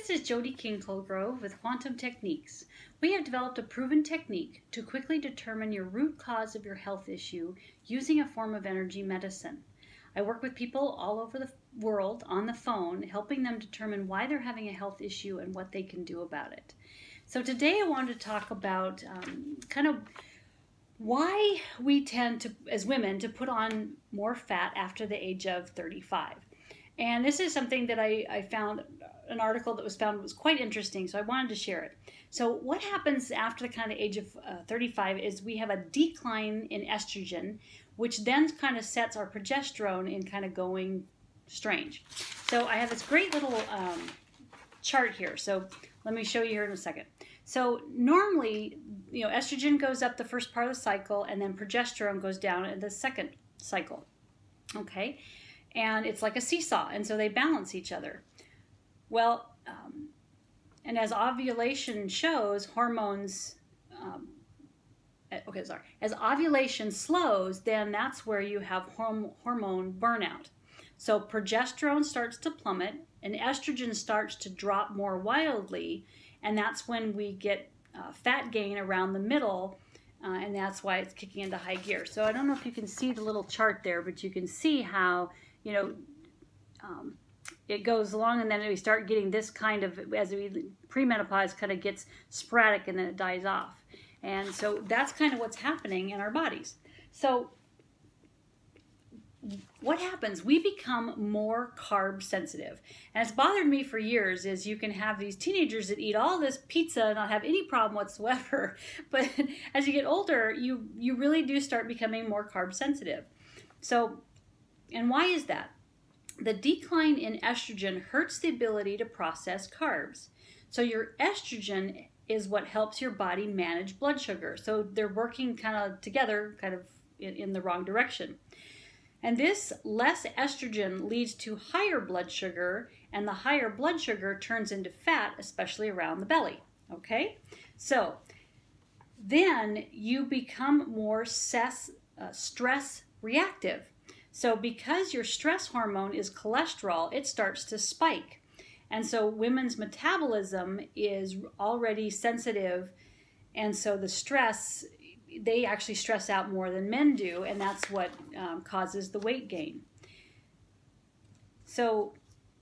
This is Jody Colegrove with Quantum Techniques. We have developed a proven technique to quickly determine your root cause of your health issue using a form of energy medicine. I work with people all over the world on the phone, helping them determine why they're having a health issue and what they can do about it. So today I wanted to talk about kind of why we tend to, as women, to put on more fat after the age of 35. And this is something that I found, an article that was found was quite interesting, so I wanted to share it. So what happens after the kind of age of 35 is we have a decline in estrogen, which then kind of sets our progesterone in kind of going strange. So I have this great little chart here. So let me show you here in a second. So normally, estrogen goes up the first part of the cycle, and then progesterone goes down in the second cycle. Okay, and it's like a seesaw, and so they balance each other. Well, and as ovulation shows, hormones. As ovulation slows, then that's where you have hormone burnout. So progesterone starts to plummet, and estrogen starts to drop more wildly, and that's when we get fat gain around the middle, and that's why it's kicking into high gear. So I don't know if you can see the little chart there, but you can see how, it goes along, and then we start getting this kind of, as we premenopause kind of gets sporadic, and then it dies off. And so that's kind of what's happening in our bodies. So what happens? We become more carb sensitive. And it's bothered me for years is you can have these teenagers that eat all this pizza and not have any problem whatsoever. But as you get older, you really do start becoming more carb sensitive. So, and why is that? The decline in estrogen hurts the ability to process carbs. So your estrogen is what helps your body manage blood sugar. So they're working kind of together, kind of in the wrong direction. And this less estrogen leads to higher blood sugar, and the higher blood sugar turns into fat, especially around the belly. Okay? So then you become more stress reactive. So because your stress hormone is cholesterol, it starts to spike. And so women's metabolism is already sensitive, and so the stress, they actually stress out more than men do, and that's what causes the weight gain. So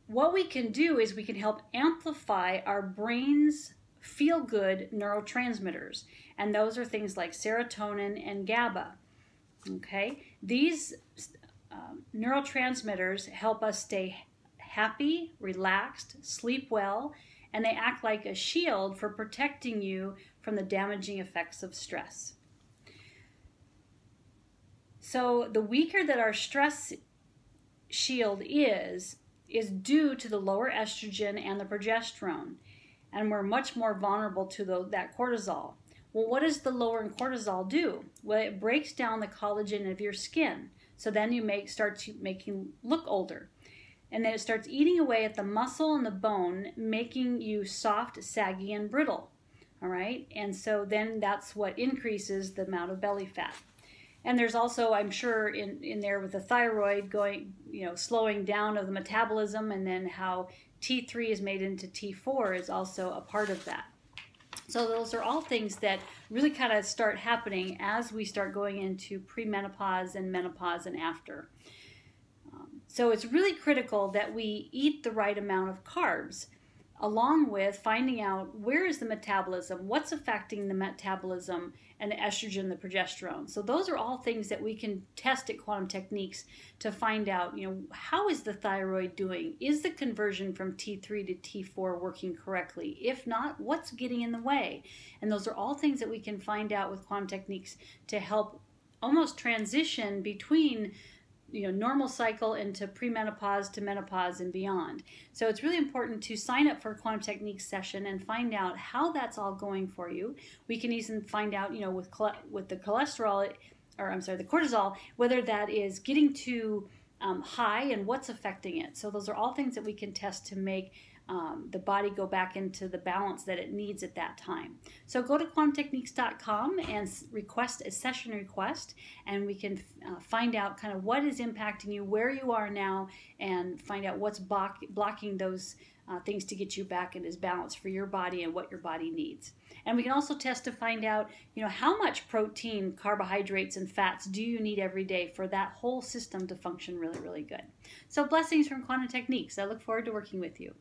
what we can do is we can help amplify our brain's feel-good neurotransmitters, and those are things like serotonin and GABA. Okay, these neurotransmitters help us stay happy, relaxed, sleep well, and they act like a shield for protecting you from the damaging effects of stress. So the weaker that our stress shield is due to the lower estrogen and the progesterone, and we're much more vulnerable to that cortisol. Well, what does the lowering cortisol do? Well, it breaks down the collagen of your skin, so then you start making you look older. And then it starts eating away at the muscle and the bone, making you soft, saggy, and brittle. All right? And so then that's what increases the amount of belly fat. And there's also, I'm sure, in there with the thyroid going, slowing down of the metabolism, and then how T3 is made into T4 is also a part of that. So those are all things that really kind of start happening as we start going into premenopause and menopause and after. So it's really critical that we eat the right amount of carbs, along with finding out where is the metabolism, what's affecting the metabolism, and the estrogen, the progesterone. So those are all things that we can test at Quantum Techniques to find out, how is the thyroid doing? Is the conversion from T3 to T4 working correctly? If not, what's getting in the way? And those are all things that we can find out with Quantum Techniques to help almost transition between normal cycle into premenopause to menopause and beyond. So it's really important to sign up for a Quantum Techniques session and find out how that's all going for you. We can even find out, with the cholesterol, the cortisol, whether that is getting too high and what's affecting it. So those are all things that we can test to make the body go back into the balance that it needs at that time. So go to quantumtechniques.com and request a session request, and we can find out kind of what is impacting you, where you are now, and find out what's blocking those things to get you back into balance for your body and what your body needs. And we can also test to find out, how much protein, carbohydrates, and fats do you need every day for that whole system to function really, really good. So blessings from Quantum Techniques. I look forward to working with you.